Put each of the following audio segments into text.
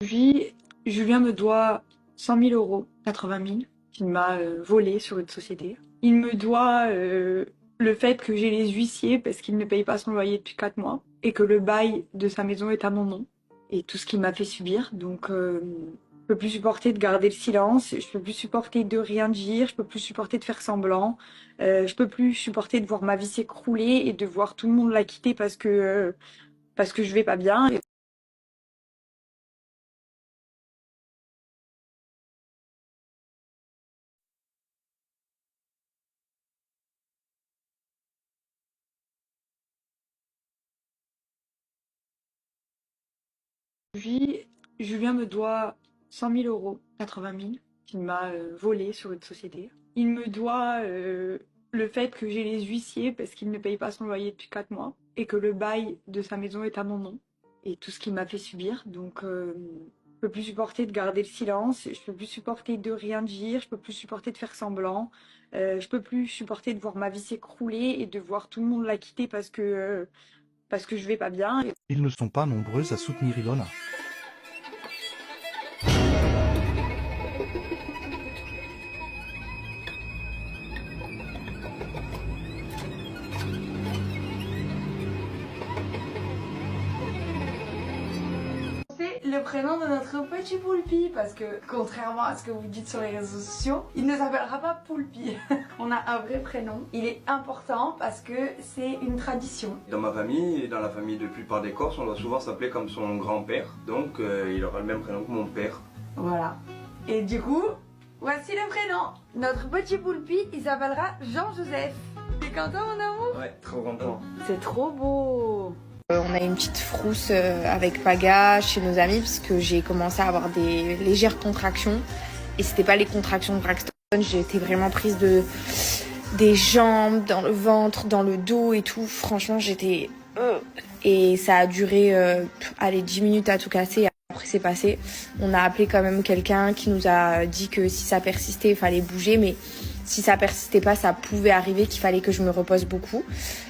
Aujourd'hui, Julien me doit 100 000 euros, 80 000, qu'il m'a volé sur une société. Il me doit le fait que j'ai les huissiers parce qu'il ne paye pas son loyer depuis 4 mois et que le bail de sa maison est à mon nom et tout ce qu'il m'a fait subir. Donc, je peux plus supporter de garder le silence, je peux plus supporter de rien dire, je peux plus supporter de faire semblant, je peux plus supporter de voir ma vie s'écrouler et de voir tout le monde la quitter parce que je vais pas bien. Aujourd'hui, Julien me doit 100 000 euros, 80 000, qu'il m'a volé sur une société. Il me doit le fait que j'ai les huissiers parce qu'il ne paye pas son loyer depuis 4 mois et que le bail de sa maison est à mon nom et tout ce qu'il m'a fait subir. Donc, je peux plus supporter de garder le silence, je peux plus supporter de rien dire, je peux plus supporter de faire semblant, je peux plus supporter de voir ma vie s'écrouler et de voir tout le monde la quitter parce que je vais pas bien. Ils ne sont pas nombreux à soutenir Ilona. C'est le prénom de notre petit Poulpi parce que contrairement à ce que vous dites sur les réseaux sociaux, il ne s'appellera pas Poulpi. On a un vrai prénom. Il est important parce que c'est une tradition. Dans ma famille et dans la famille de la plupart des Corses, on doit souvent s'appeler comme son grand-père. Donc il aura le même prénom que mon père. Voilà. Et du coup, voici le prénom. Notre petit Poulpi, il s'appellera Jean-Joseph. T'es content mon amour? Ouais, trop content. C'est trop beau. On a une petite frousse avec Paga chez nos amis parce que j'ai commencé à avoir des légères contractions et c'était pas les contractions de Braxton, j'étais vraiment prise des jambes, dans le ventre, dans le dos et tout. Franchement, j'étais et ça a duré 10 minutes à tout casser. Et après c'est passé. On a appelé quand même quelqu'un qui nous a dit que si ça persistait, il fallait bouger, mais si ça persistait pas, ça pouvait arriver qu'il fallait que je me repose beaucoup.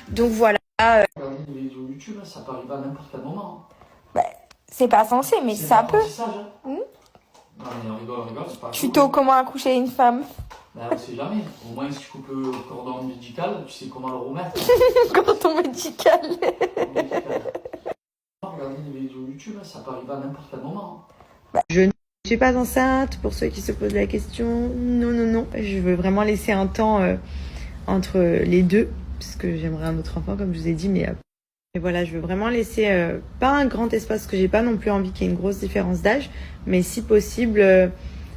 Donc voilà. Regarder des vidéos YouTube, ça peut arriver à n'importe quel moment. C'est pas censé, mais C'est ça un peut. apprentissage, hein. Hmm. Non mais on rigole, c'est pas Tuto comment accoucher une femme. Ben, on sait jamais. Au moins, si tu coupes le cordon médical, tu sais comment le remettre. Cordon médical. Regarder des vidéos YouTube, ça peut arriver à n'importe quel moment. Je ne suis pas enceinte, pour ceux qui se posent la question. Non, non, non. Je veux vraiment laisser un temps entre les deux, parce que j'aimerais un autre enfant, comme je vous ai dit. Mais voilà, je veux vraiment laisser pas un grand espace, parce que j'ai pas non plus envie qu'il y ait une grosse différence d'âge. Mais si possible,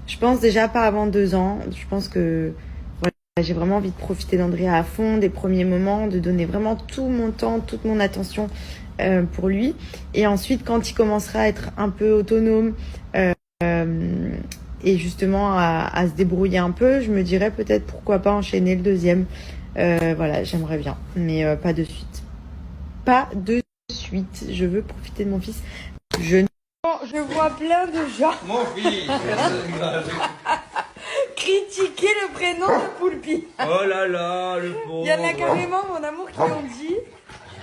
je pense déjà pas avant 2 ans. Je pense que voilà, j'ai vraiment envie de profiter d'Andrea à fond, des premiers moments, de donner vraiment tout mon temps, toute mon attention pour lui. Et ensuite, quand il commencera à être un peu autonome et justement à se débrouiller un peu, je me dirais peut-être pourquoi pas enchaîner le deuxième. Voilà, j'aimerais bien, mais pas de suite. Pas de suite. Je veux profiter de mon fils. Je vois plein de gens Mon fils. critiquer le prénom de Poulpi. Oh là là, le pauvre. Il y en a carrément, mon amour, qui ont dit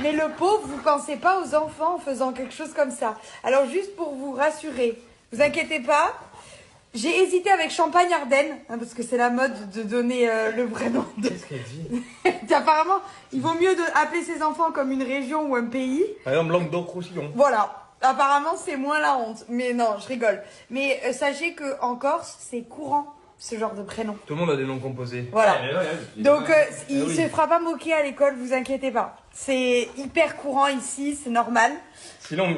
mais le pauvre, vous pensez pas aux enfants en faisant quelque chose comme ça. Alors juste pour vous rassurer, vous inquiétez pas, j'ai hésité avec Champagne Ardenne, hein, parce que c'est la mode de donner le prénom de... Qu'est-ce qu'elle dit? Apparemment, il vaut mieux appeler ses enfants comme une région ou un pays. Par exemple, Languedoc-Roussillon. Voilà. Apparemment, c'est moins la honte. Mais non, je rigole. Mais sachez que en Corse, c'est courant, ce genre de prénom. Tout le monde a des noms composés. Voilà. Donc, il oui. se fera pas moquer à l'école, vous inquiétez pas. C'est hyper courant ici, c'est normal. Sinon,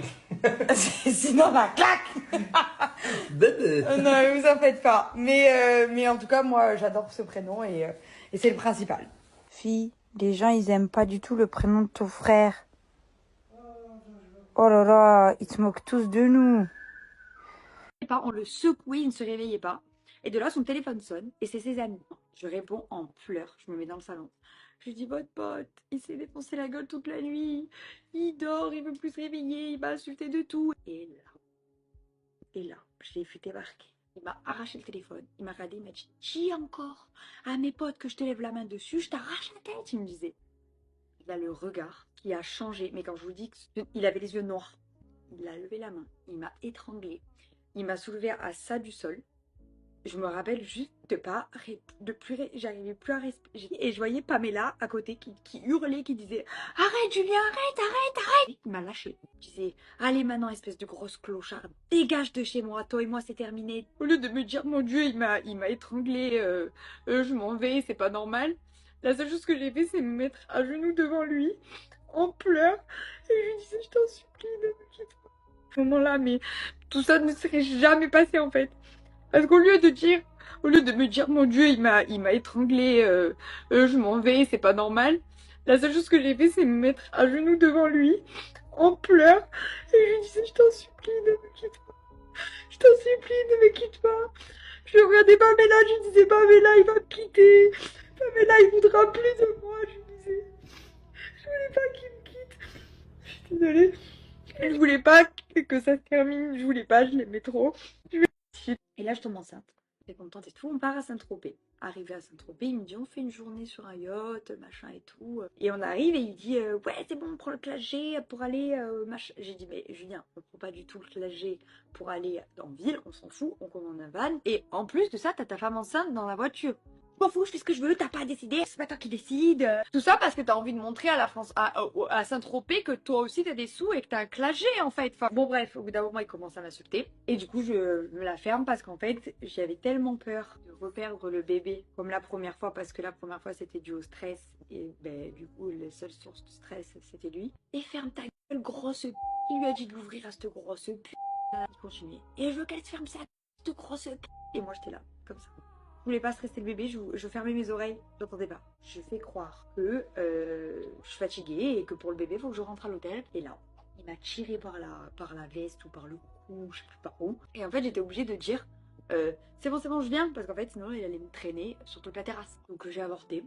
Sinon, bah, clac. Non, vous en faites pas. Mais en tout cas, moi, j'adore ce prénom et c'est le principal. Fille, les gens, ils aiment pas du tout le prénom de ton frère. Oh là là, ils se moquent tous de nous. On le secouait, il ne se réveillait pas. Et de là, son téléphone sonne et c'est ses amis. Je réponds en pleurs, je me mets dans le salon. Je lui dis, votre pote, il s'est défoncé la gueule toute la nuit. Il dort, il veut plus se réveiller, il m'a insulté de tout. Et là, je l'ai fait débarquer. Il m'a arraché le téléphone, il m'a regardé, il m'a dit, dis encore à mes potes que je te lève la main dessus, je t'arrache la tête, il me disait. Il a le regard qui a changé, mais quand je vous dis qu'il avait les yeux noirs, il a levé la main, il m'a étranglée. Il m'a soulevé à ça du sol. Je me rappelle juste de pleurer, j'arrivais plus à respirer. Et je voyais Pamela à côté qui hurlait, qui disait « Arrête Julien, arrête !» Il m'a lâché. Il disait « Allez maintenant, espèce de grosse clochard, dégage de chez moi, toi et moi c'est terminé. » Au lieu de me dire « Mon Dieu, il m'a étranglé, je m'en vais, c'est pas normal. » La seule chose que j'ai fait, c'est me mettre à genoux devant lui, en pleurs. Et je lui disais « Je t'en supplie, ne me quitte pas. » À ce moment-là, mais tout ça ne serait jamais passé en fait. Parce qu'au lieu de me dire mon Dieu, il m'a étranglé, je m'en vais, c'est pas normal. La seule chose que j'ai fait, c'est me mettre à genoux devant lui, en pleurs, et je lui disais, je t'en supplie, ne me quitte pas. Je t'en supplie, ne me quitte pas. Je regardais Pamela, je lui disais, Pamela, il va me quitter. Pamela, il voudra plus de moi, je lui disais. Je voulais pas qu'il me quitte. Je suis désolée. Je voulais pas que ça se termine, je voulais pas, je l'aimais trop. Et là, je tombe enceinte. Je suis contente et tout. On part à Saint-Tropez. Arrivé à Saint-Tropez, il me dit on fait une journée sur un yacht, machin et tout. Et on arrive et il dit ouais, c'est bon, on prend le classe G pour aller machin. J'ai dit mais Julien, on prend pas du tout le classe G pour aller en ville, on s'en fout, on commande un van. Et en plus de ça, t'as ta femme enceinte dans la voiture. Je m'en fous, je fais ce que je veux, t'as pas à décider, c'est pas toi qui décide. Tout ça parce que t'as envie de montrer à la France, à Saint-Tropez que toi aussi t'as des sous et que t'as un classe G en fait. Enfin, bon bref, au bout d'un moment il commence à m'insulter. Et du coup je me la ferme parce qu'en fait j'avais tellement peur de reperdre le bébé comme la première fois, parce que la première fois c'était dû au stress. Et ben du coup la seule source de stress c'était lui. Et ferme ta gueule grosse p***. Il lui a dit de l'ouvrir à cette grosse p***. Il continuait. Et je veux qu'elle se ferme sa cette grosse p***. Et moi j'étais là, comme ça. Je voulais pas stresser le bébé, je fermais mes oreilles, j'entendais pas. Je fais croire que je suis fatiguée et que pour le bébé, il faut que je rentre à l'hôtel. Et là, il m'a tiré par la veste ou par le cou, je sais plus par où. Et en fait, j'étais obligée de dire c'est bon, je viens, parce qu'en fait, sinon, il allait me traîner sur toute la terrasse. Donc j'ai avorté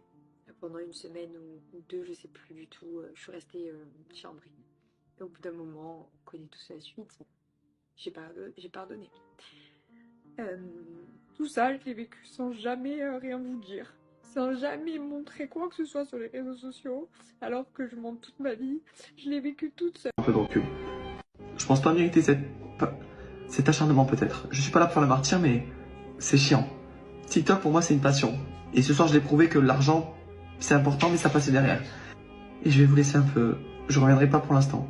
pendant une semaine ou deux, je sais plus du tout. Je suis restée chambrée. Et au bout d'un moment, on connaît tous la suite. J'ai pardonné. Tout ça, je l'ai vécu sans jamais rien vous dire, sans jamais montrer quoi que ce soit sur les réseaux sociaux, alors que je montre toute ma vie. Je l'ai vécu toute seule. Un peu de recul. Je pense pas mériter cet acharnement peut-être. Je suis pas là pour faire le martyr, mais c'est chiant. TikTok pour moi c'est une passion. Et ce soir je l'ai prouvé que l'argent c'est important, mais ça passait derrière. Et je vais vous laisser un peu. Je reviendrai pas pour l'instant.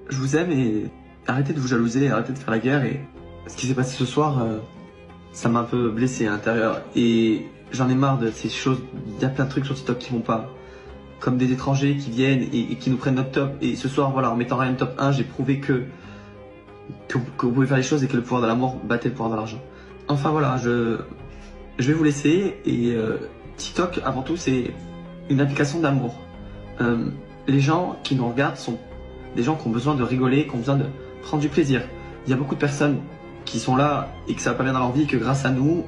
Je vous aime et arrêtez de vous jalouser, arrêtez de faire la guerre. Et ce qui s'est passé ce soir, ça m'a un peu blessé à l'intérieur. Et j'en ai marre de ces choses. Il y a plein de trucs sur TikTok qui vont pas. Comme des étrangers qui viennent et qui nous prennent notre top. Et ce soir, voilà, en mettant Ryan top 1, j'ai prouvé que vous pouvez faire les choses et que le pouvoir de l'amour battait le pouvoir de l'argent. Enfin voilà, je vais vous laisser. Et TikTok, avant tout, c'est une application d'amour. Les gens qui nous regardent sont des gens qui ont besoin de rigoler, qui ont besoin de prendre du plaisir. Il y a beaucoup de personnes qui sont là et que ça va pas bien dans leur vie, et que grâce à nous,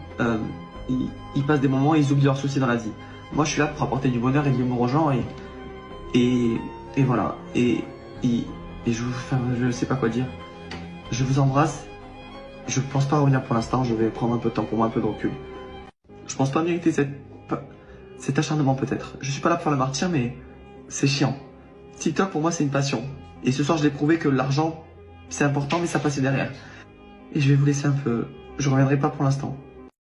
ils passent des moments et ils oublient leurs soucis dans la vie. Moi, je suis là pour apporter du bonheur et de l'humour aux gens et voilà. Et je sais pas quoi dire. Je vous embrasse. Je pense pas revenir pour l'instant. Je vais prendre un peu de temps pour moi, un peu de recul. Je pense pas mériter cet acharnement peut-être. Je suis pas là pour faire le martyr, mais c'est chiant. TikTok pour moi c'est une passion. Et ce soir je l'ai prouvé que l'argent c'est important, mais ça passait derrière. Et je vais vous laisser un peu. Je reviendrai pas pour l'instant.